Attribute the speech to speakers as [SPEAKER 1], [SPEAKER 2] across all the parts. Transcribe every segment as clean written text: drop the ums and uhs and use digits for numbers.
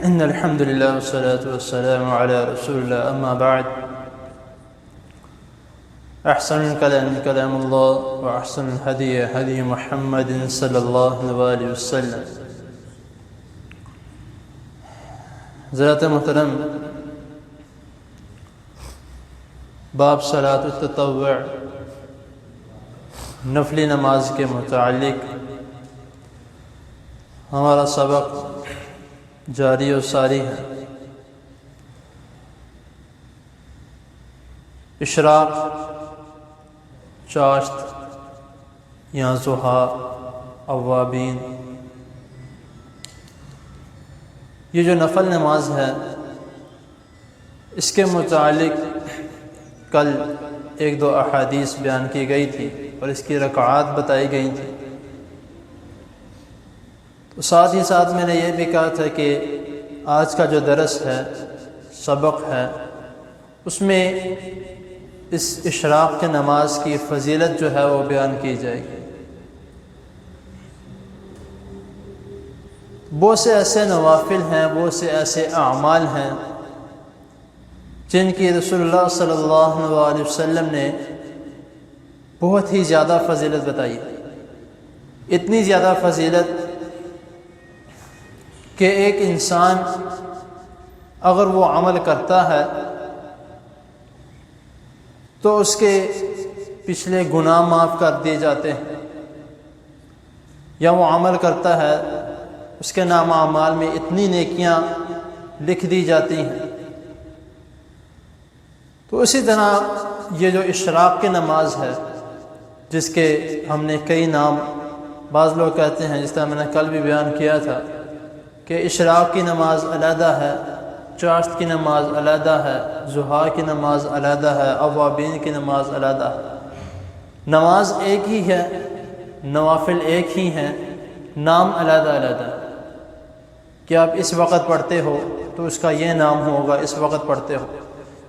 [SPEAKER 1] إن الحمد لله والصلاة والسلام على رسول الله أما بعد أحسن الكلام كلام الله وأحسن الهدي هدي محمد صلى الله عليه وسلم. حضرات محترم، باب صلاۃ التطوع نفلی نماز کے متعلق ہمارا سبق جاری و ساری ہے. اشراق، چاشت یا ضحیٰ، اوابین، یہ جو نفل نماز ہے اس کے متعلق کل ایک دو احادیث بیان کی گئی تھی اور اس کی رکعات بتائی گئی تھی. تو ساتھ ہی ساتھ میں نے یہ بھی کہا تھا کہ آج کا جو درس ہے، سبق ہے، اس میں اس اشراق کے نماز کی فضیلت جو ہے وہ بیان کی جائے گی. بہت سے ایسے نوافل ہیں، بہت سے ایسے اعمال ہیں جن کی رسول اللہ صلی اللہ علیہ وسلم نے بہت ہی زیادہ فضیلت بتائی. اتنی زیادہ فضیلت کہ ایک انسان اگر وہ عمل کرتا ہے تو اس کے پچھلے گناہ معاف کر دیے جاتے ہیں، یا وہ عمل کرتا ہے اس کے نام اعمال میں اتنی نیکیاں لکھ دی جاتی ہیں. تو اسی طرح یہ جو اشراق کی نماز ہے، جس کے ہم نے کئی نام، بعض لوگ کہتے ہیں، جس طرح میں نے کل بھی بیان کیا تھا کہ اشراق کی نماز علیحدہ ہے، چاشت کی نماز علیحدہ ہے، ضحیٰ کی نماز علیحدہ ہے، اوابین کی نماز علیحدہ ہے. نماز ایک ہی ہے، نوافل ایک ہی ہیں، نام علیحدہ علیحدہ. کہ آپ اس وقت پڑھتے ہو تو اس کا یہ نام ہوگا، اس وقت پڑھتے ہو.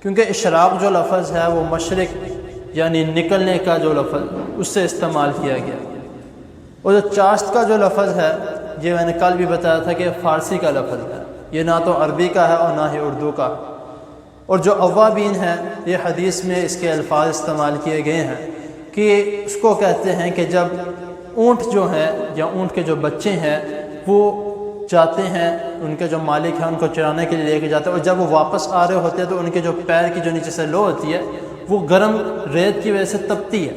[SPEAKER 1] کیونکہ اشراق جو لفظ ہے وہ مشرق یعنی نکلنے کا جو لفظ اس سے استعمال کیا گیا. اور جو چاشت کا جو لفظ ہے، یہ میں نے کل بھی بتایا تھا کہ فارسی کا لفظ ہے، یہ نہ تو عربی کا ہے اور نہ ہی اردو کا. اور جو اوابین ہے، یہ حدیث میں اس کے الفاظ استعمال کیے گئے ہیں کہ اس کو کہتے ہیں کہ جب اونٹ جو ہیں یا اونٹ کے جو بچے ہیں وہ جاتے ہیں، ان کے جو مالک ہیں ان کو چرانے کے لیے لے کے جاتے ہیں، اور جب وہ واپس آ رہے ہوتے ہیں تو ان کے جو پیر کی جو نیچے سے لو ہوتی ہے وہ گرم ریت کی وجہ سے تپتی ہے.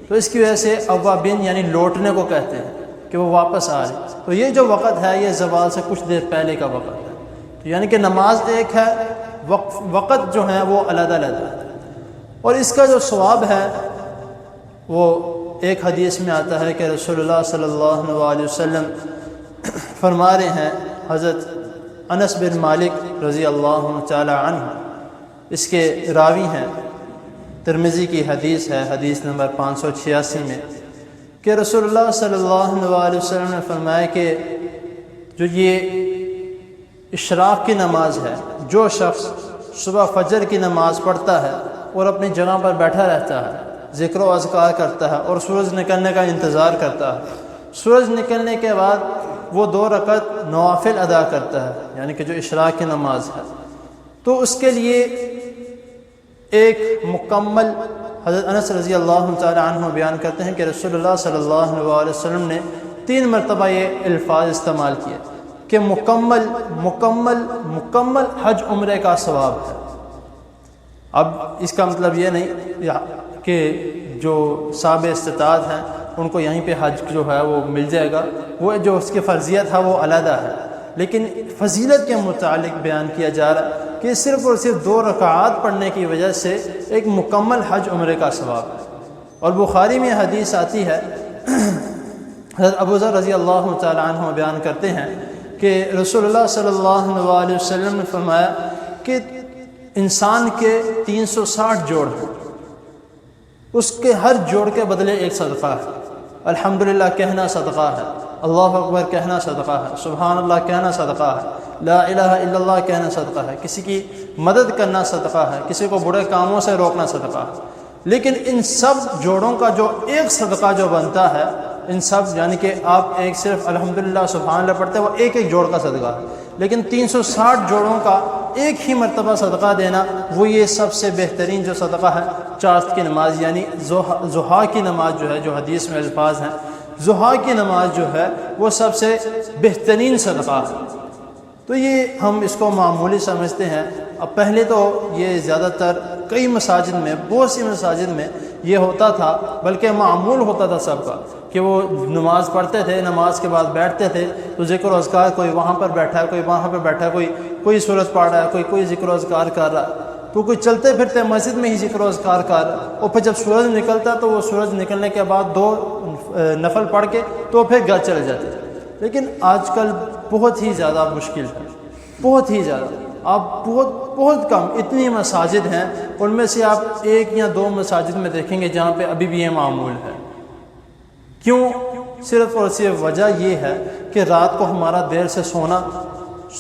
[SPEAKER 1] تو اس کی وجہ سے اوابین یعنی لوٹنے کو کہتے ہیں کہ وہ واپس آ رہے. تو یہ جو وقت ہے یہ زوال سے کچھ دیر پہلے کا وقت ہے. تو یعنی کہ نماز ایک ہے، وقت جو ہے وہ علیحدہ علیحدہ ہے. اور اس کا جو ثواب ہے وہ ایک حدیث میں آتا ہے کہ رسول اللہ صلی اللہ علیہ وسلم فرما رہے ہیں، حضرت انس بن مالک رضی اللہ تعالی عنہ اس کے راوی ہیں، ترمذی کی حدیث ہے، حدیث نمبر 586 میں، کہ رسول اللہ صلی اللہ علیہ وسلم نے فرمایا کہ جو یہ اشراق کی نماز ہے، جو شخص صبح فجر کی نماز پڑھتا ہے اور اپنی جگہ پر بیٹھا رہتا ہے، ذکر و اذکار کرتا ہے اور سورج نکلنے کا انتظار کرتا ہے، سورج نکلنے کے بعد وہ 2 رکعت نوافل ادا کرتا ہے، یعنی کہ جو اشراق کی نماز ہے، تو اس کے لیے ایک مکمل، حضرت انس رضی اللہ تعالی عنہ بیان کرتے ہیں کہ رسول اللہ صلی اللہ علیہ وسلم نے 3 مرتبہ یہ الفاظ استعمال کیے کہ مکمل مکمل مکمل حج عمرے کا ثواب ہے. اب اس کا مطلب یہ نہیں کہ جو صاحب استطاعت ہیں ان کو یہیں پہ حج جو ہے وہ مل جائے گا، وہ جو اس کی فرضیت ہے وہ علیحدہ ہے، لیکن فضیلت کے متعلق بیان کیا جا رہا ہے کہ صرف اور صرف 2 رکعات پڑھنے کی وجہ سے ایک مکمل حج عمرے کا ثواب ہے. اور بخاری میں حدیث آتی ہے، حضرت ابو ذر رضی اللہ تعالی عنہ بیان کرتے ہیں کہ رسول اللہ صلی اللہ علیہ وسلم نے فرمایا کہ انسان کے 360 جوڑ ہیں، اس کے ہر جوڑ کے بدلے ایک صدقہ ہے. الحمدللہ کہنا صدقہ ہے، اللہ اکبر کہنا صدقہ ہے، سبحان اللہ کہنا صدقہ ہے، لا الہ الا اللہ کہنا صدقہ ہے، کسی کی مدد کرنا صدقہ ہے، کسی کو برے کاموں سے روکنا صدقہ ہے. لیکن ان سب جوڑوں کا جو ایک صدقہ جو بنتا ہے ان سب یعنی کہ آپ ایک صرف الحمدللہ سبحان اللہ پڑھتے ہیں، وہ ایک ایک جوڑ کا صدقہ ہے، لیکن 360 جوڑوں کا ایک ہی مرتبہ صدقہ دینا، وہ یہ سب سے بہترین جو صدقہ ہے چاشت کی نماز، یعنی ضحیٰ کی نماز جو ہے، جو حدیث میں الفاظ ہیں، ضحیٰ کی نماز جو ہے وہ سب سے بہترین صدقہ ہے۔ تو یہ ہم اس کو معمولی سمجھتے ہیں۔ اب پہلے تو یہ زیادہ تر کئی مساجد میں، بہت سی مساجد میں یہ ہوتا تھا، بلکہ معمول ہوتا تھا سب کا، کہ وہ نماز پڑھتے تھے، نماز کے بعد بیٹھتے تھے تو ذکر و اذکار، کوئی وہاں پر بیٹھا ہے، کوئی وہاں پہ بیٹھا ہے، کوئی سورت پڑھ رہا ہے، کوئی ذکر و اذکار کر رہا ہے، تو کوئی چلتے پھرتے مسجد میں ہی ذکر و اذکار کر رہا ہے، اور پھر جب سورج نکلتا تو وہ سورج نکلنے کے بعد 2 نفل پڑھ کے تو پھر گھر چلے جاتے تھے۔ لیکن آج کل بہت ہی زیادہ مشکل ہے، بہت ہی زیادہ، آپ بہت کم اتنی مساجد ہیں، ان میں سے آپ 1 یا 2 مساجد میں دیکھیں گے جہاں پہ ابھی بھی یہ معمول ہے۔ کیوں؟ صرف اور صرف وجہ یہ ہے کہ رات کو ہمارا دیر سے سونا،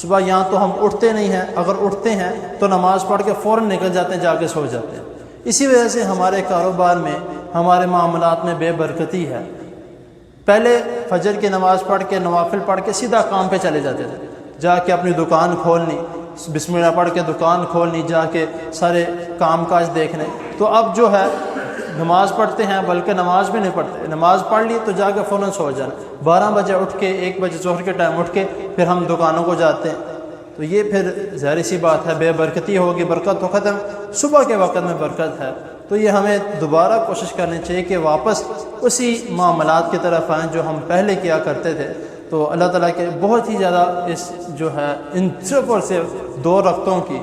[SPEAKER 1] صبح یہاں تو ہم اٹھتے نہیں ہیں، اگر اٹھتے ہیں تو نماز پڑھ کے فوراً نکل جاتے ہیں، جا کے سو جاتے ہیں۔ اسی وجہ سے ہمارے کاروبار میں، ہمارے معاملات میں بے برکتی ہے۔ پہلے فجر کی نماز پڑھ کے، نوافل پڑھ کے سیدھا کام پہ چلے جاتے تھے، جا کے اپنی دکان کھولنی، بسم اللہ پڑھ کے دکان کھولنی، جا کے سارے کام کاج دیکھنے۔ تو اب جو ہے نماز پڑھتے ہیں، بلکہ نماز بھی نہیں پڑھتے، نماز پڑھ لی تو جا کے فوراً سو جانا، 12 بجے اٹھ کے، 1 بجے ظہر کے ٹائم اٹھ کے پھر ہم دکانوں کو جاتے ہیں۔ تو یہ پھر ظاہر سی بات ہے، بے برکتی ہوگی، برکت تو ختم۔ صبح کے وقت میں برکت ہے، تو یہ ہمیں دوبارہ کوشش کرنی چاہیے کہ واپس اسی معاملات کی طرف آئیں جو ہم پہلے کیا کرتے تھے۔ تو اللہ تعالیٰ کے بہت ہی زیادہ اس جو ہے ان صرف اور صرف 2 رکعتوں کی،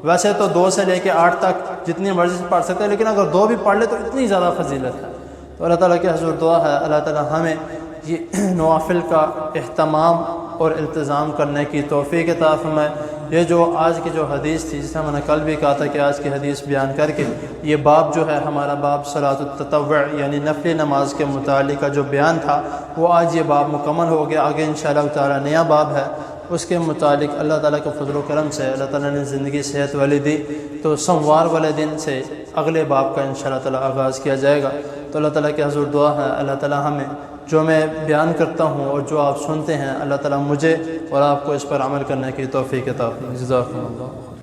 [SPEAKER 1] ویسے تو 2 سے لے کے 8 تک جتنی مرضی سے پڑھ سکتے ہیں، لیکن اگر 2 بھی پڑھ لے تو اتنی زیادہ فضیلت ہے۔ تو اللہ تعالیٰ کے حضور دعا ہے اللہ تعالیٰ ہمیں یہ نوافل کا اہتمام اور التزام کرنے کی توفیق عطا فرمائے۔ یہ جو آج کی جو حدیث تھی، جس میں میں نے کل بھی کہا تھا کہ آج کی حدیث بیان کر کے یہ باب جو ہے ہمارا باب صلاۃ التطوع یعنی نفلی نماز کے متعلق کا جو بیان تھا، وہ آج یہ باب مکمل ہو گیا۔ آگے انشاءاللہ تعالیٰ نیا باب ہے، اس کے متعلق اللہ تعالیٰ کے فضل و کرم سے اللہ تعالیٰ نے زندگی صحت والی دی، تو سوموار والے دن سے اگلے باب کا انشاءاللہ تعالیٰ آغاز کیا جائے گا۔ تو اللہ تعالیٰ کے حضور دعا ہے اللہ تعالیٰ ہمیں جو میں بیان کرتا ہوں اور جو آپ سنتے ہیں، اللہ تعالیٰ مجھے اور آپ کو اس پر عمل کرنے کی توفیق عطا فرمائے۔ جزاکم اللہ۔